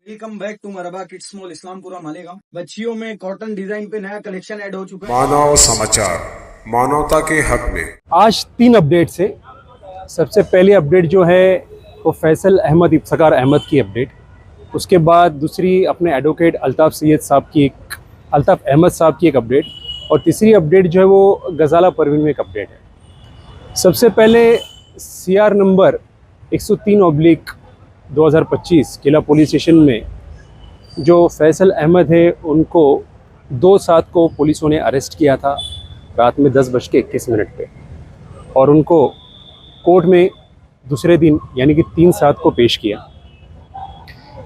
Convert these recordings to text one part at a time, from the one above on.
Welcome back to Marhaba kids mall Islampura Malegaon. बच्चियों में cotton design पे नया कलेक्शन ऐड हो चुका है। मानव समाचार, मानवता के हक में आज 3 अपडेट्स है। सबसे पहली अपडेट जो है वो फैसल अहमद इफ्तिकार अहमद की अपडेट, उसके बाद दूसरी अपने एडवोकेट अल्ताफ़ अहमद साहब की एक अपडेट, और तीसरी अपडेट जो है वो गजाला परवीन में एक अपडेट है। सबसे पहले CR नंबर 103/2025 किला पुलिस स्टेशन में जो फैसल अहमद है उनको 2/7 को पुलिसों ने अरेस्ट किया था रात में 10:21 पे, और उनको कोर्ट में दूसरे दिन यानी कि 3/7 को पेश किया।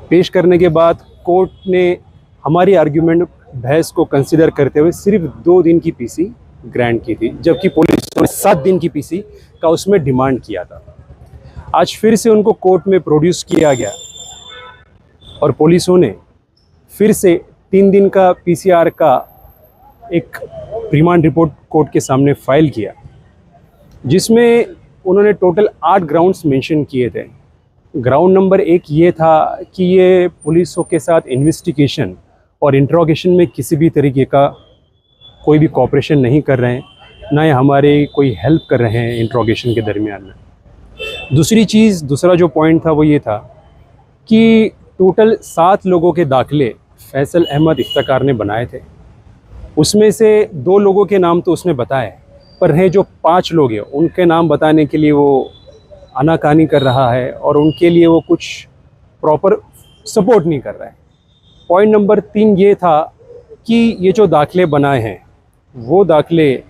पेश करने के बाद कोर्ट ने हमारी आर्ग्यूमेंट बहस को कंसिडर करते हुए सिर्फ 2 दिन की PC ग्रांट की थी, जबकि पुलिस ने 7 दिन की PC का उसमें डिमांड किया था। आज फिर से उनको कोर्ट में प्रोड्यूस किया गया और पुलिसों ने फिर से 3 दिन का PCR का एक रिमांड रिपोर्ट कोर्ट के सामने फाइल किया, जिसमें उन्होंने टोटल 8 ग्राउंड्स मेंशन किए थे। ग्राउंड नंबर 1 ये था कि ये पुलिसों के साथ इन्वेस्टिगेशन और इंट्रोगेशन में किसी भी तरीके का कोई भी कोऑपरेशन नहीं कर रहे हैं, ना ही हमारे कोई हेल्प कर रहे हैं इंट्रोगेशन के दरमियान में। दूसरा जो पॉइंट था वो ये था कि टोटल 7 लोगों के दाखिले फैसल अहमद इफ्तिकार ने बनाए थे। उसमें से 2 लोगों के नाम तो उसने बताए, पर हैं जो 5 लोग हैं उनके नाम बताने के लिए वो आनाकानी कर रहा है और उनके लिए वो कुछ प्रॉपर सपोर्ट नहीं कर रहा है। पॉइंट नंबर 3 ये था कि ये जो दाखिले बनाए हैं वो दाखिले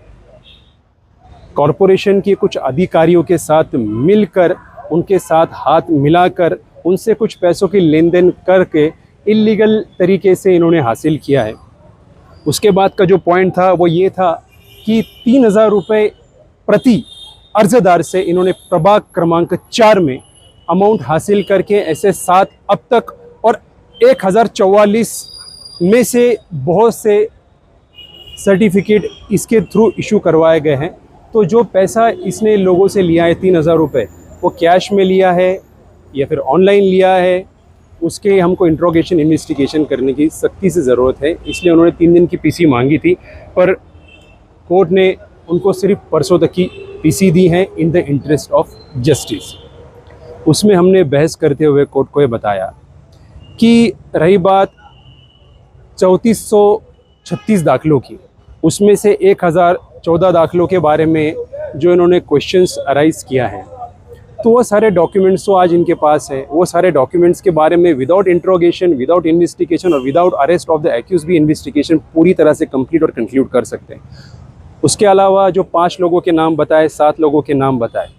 कॉरपोरेशन के कुछ अधिकारियों के साथ मिलकर, उनके साथ हाथ मिलाकर, उनसे कुछ पैसों की लेन देन करके इल्लीगल तरीके से इन्होंने हासिल किया है। उसके बाद का जो पॉइंट था वो ये था कि 3000 रुपये प्रति अर्जदार से इन्होंने प्रभाग क्रमांक 4 में अमाउंट हासिल करके ऐसे 7 अब तक, और 1044 में से बहुत से सर्टिफिकेट इसके थ्रू इशू करवाए गए हैं। तो जो पैसा इसने लोगों से लिया है 3000 रुपये, वो कैश में लिया है या फिर ऑनलाइन लिया है, उसके हमको इंट्रोगेशन इन्वेस्टिगेशन करने की सख्ती से ज़रूरत है। इसलिए उन्होंने 3 दिन की PC मांगी थी, पर कोर्ट ने उनको सिर्फ परसों तक की PC दी है in the interest of justice. उसमें हमने बहस करते हुए कोर्ट को ये बताया कि रही बात 3436 दाखिलों की, उसमें से 1014 दाखिलों के बारे में जो इन्होंने क्वेश्चंस अराइज किया है, तो वो सारे डॉक्यूमेंट्स तो आज इनके पास है। वो सारे डॉक्यूमेंट्स के बारे में विदाउट इंट्रोगेशन, विदाउट इन्वेस्टिगेशन और without arrest of the accused भी इन्वेस्टिगेशन पूरी तरह से कंप्लीट और कंक्लूड कर सकते हैं। उसके अलावा जो 5 लोगों के नाम बताए, 7 लोगों के नाम बताए,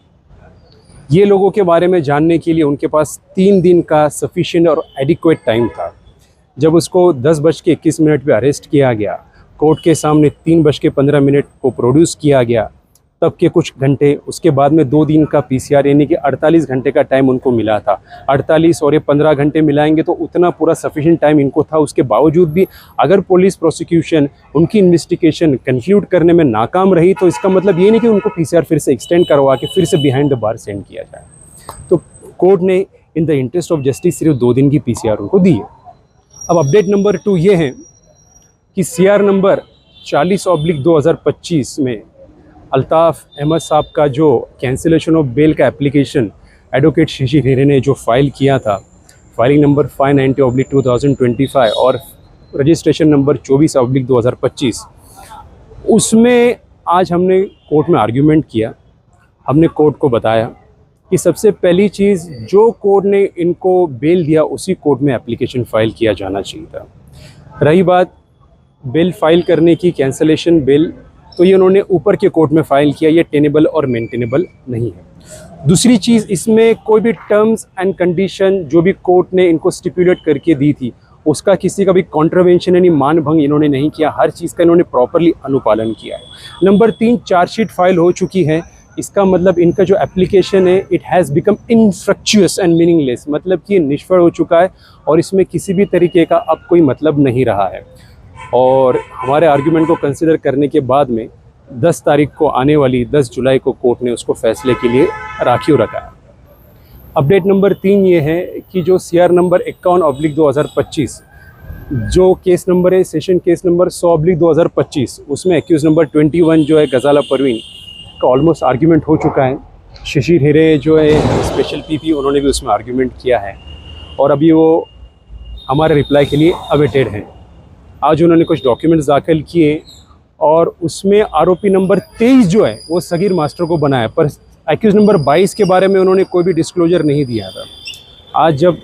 ये लोगों के बारे में जानने के लिए उनके पास 3 दिन का सफिशिएंट और एडिक्वेट टाइम था। जब उसको 10:21 पे अरेस्ट किया गया, कोर्ट के सामने 3:15 को प्रोड्यूस किया गया, तब के कुछ घंटे उसके बाद में 2 दिन का PCR यानी कि 48 घंटे का टाइम उनको मिला था। 48 और ये 15 घंटे मिलाएंगे तो उतना पूरा सफिशिएंट टाइम इनको था। उसके बावजूद भी अगर पुलिस प्रोसिक्यूशन उनकी इन्वेस्टिगेशन कंक्लूड करने में नाकाम रही, तो इसका मतलब ये नहीं कि उनको PCR फिर से एक्सटेंड करवा के फिर से बिहाइंड द बार सेंड किया जाए। तो कोर्ट ने in the interest of justice सिर्फ 2 दिन की PCR उनको दी है। अब अपडेट नंबर 2 ये है कि CR नंबर 40/2025 में अल्ताफ़ अहमद साहब का जो कैंसिलेशन ऑफ बेल का एप्लीकेशन एडवोकेट शिशिर हिरे ने जो फाइल किया था, फाइलिंग नंबर 590/2025 और रजिस्ट्रेशन नंबर 24/2025, उसमें आज हमने कोर्ट में आर्ग्यूमेंट किया। हमने कोर्ट को बताया कि सबसे पहली चीज़, जो कोर्ट ने इनको बेल दिया उसी कोर्ट में एप्लीकेशन फ़ाइल किया जाना चाहिए था। रही बात बेल फाइल करने की, कैंसलेशन बेल, तो ये उन्होंने ऊपर के कोर्ट में फ़ाइल किया, ये टेनेबल और मेंटेनेबल नहीं है। दूसरी चीज़, इसमें कोई भी टर्म्स एंड कंडीशन जो भी कोर्ट ने इनको स्टिपुलेट करके दी थी, उसका किसी का भी कॉन्ट्रवेंशन यानी मान भंग इन्होंने नहीं किया। हर चीज़ का इन्होंने प्रॉपरली अनुपालन किया है। नंबर 3, चार्जशीट फाइल हो चुकी है। इसका मतलब इनका जो एप्लीकेशन है it has become infructuous and meaningless, मतलब कि ये निष्फल हो चुका है और इसमें किसी भी तरीके का अब कोई मतलब नहीं रहा है। और हमारे आर्ग्यूमेंट को कंसिडर करने के बाद में 10 तारीख को आने वाली 10 जुलाई को कोर्ट ने उसको फैसले के लिए राखी रखा है। अपडेट नंबर 3 ये है कि जो CR नंबर 51/2025 जो केस नंबर है, सेशन केस नंबर 100/2025, उसमें एक्यूज नंबर 21 जो है गजाला परवीन का ऑलमोस्ट आर्ग्यूमेंट हो चुका है। शिशिर हिरे जो है स्पेशल PP, उन्होंने भी उसमें आर्ग्यूमेंट किया है और अभी वो हमारे रिप्लाई के लिए अवेटेड हैं। आज उन्होंने कुछ डॉक्यूमेंट्स दाखिल किए और उसमें आरोपी नंबर 23 जो है वो सगीर मास्टर को बनाया, पर एक्यूज नंबर 22 के बारे में उन्होंने कोई भी डिस्क्लोजर नहीं दिया था। आज जब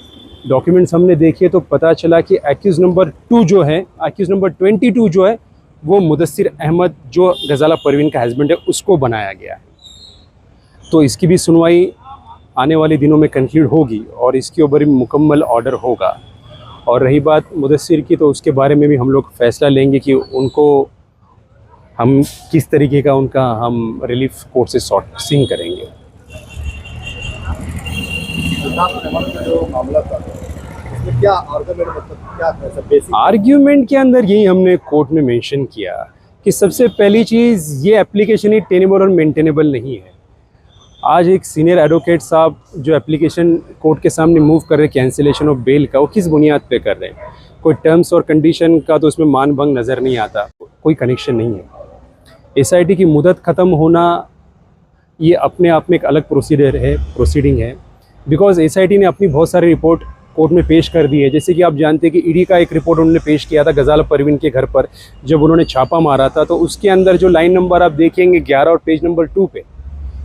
डॉक्यूमेंट्स हमने देखे तो पता चला कि एक्यूज नंबर 2 जो है, एक्यूज नंबर 22 जो है वो मुदस्सिर अहमद जो गजाला परवीन का हस्बैंड है उसको बनाया गया है। तो इसकी भी सुनवाई आने वाले दिनों में कंक्लूड होगी और इसके ऊपर भी मुकम्मल ऑर्डर होगा। और रही बात मुदस्सिर की, तो उसके बारे में भी हम लोग फैसला लेंगे कि उनको हम किस तरीके का उनका हम रिलीफ कोर्ट से सॉर्टिंग करेंगे। जो मामला था उसमें क्या आर्गुमेंट, मतलब क्या था सब बेसिक आर्ग्यूमेंट के अंदर यही हमने कोर्ट में मेंशन किया कि सबसे पहली चीज़ ये एप्लीकेशन ही टेनेबल और मेंटेनेबल नहीं है। आज एक सीनियर एडवोकेट साहब जो एप्लीकेशन कोर्ट के सामने मूव कर रहे कैंसिलेशन ऑफ बेल का, वो किस बुनियाद पे कर रहे हैं? कोई टर्म्स और कंडीशन का तो उसमें मान भंग नज़र नहीं आता, कोई कनेक्शन नहीं है। SIT की मुदत ख़त्म होना ये अपने आप में एक अलग प्रोसीडिंग है, बिकॉज SIT ने अपनी बहुत सारी रिपोर्ट कोर्ट में पेश कर दी है। जैसे कि आप जानते हैं कि ED का एक रिपोर्ट उन्होंने पेश किया था गजाला परवीन के घर पर जब उन्होंने छापा मारा था, तो उसके अंदर जो लाइन नंबर आप देखेंगे 11 और पेज नंबर 2 पे,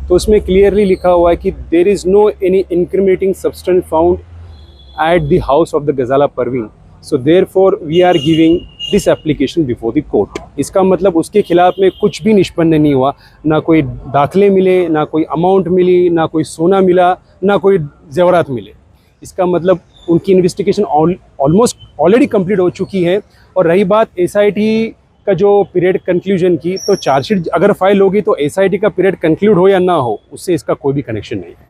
तो उसमें क्लियरली लिखा हुआ है कि there is no any incriminating substance found at the house of the Ghazala Parveen, so therefore we are giving this application before the court. इसका मतलब उसके खिलाफ में कुछ भी निष्पन्न नहीं हुआ, ना कोई दाखिले मिले, ना कोई अमाउंट मिली, ना कोई सोना मिला, ना कोई जेवरात मिले। इसका मतलब उनकी इन्वेस्टिगेशन ऑलमोस्ट ऑलरेडी कंप्लीट हो चुकी है। और रही बात SIT का जो पीरियड कंक्लूजन की, तो चार्जशीट अगर फाइल होगी तो SIT का पीरियड कंक्लूड हो या ना हो, उससे इसका कोई भी कनेक्शन नहीं है।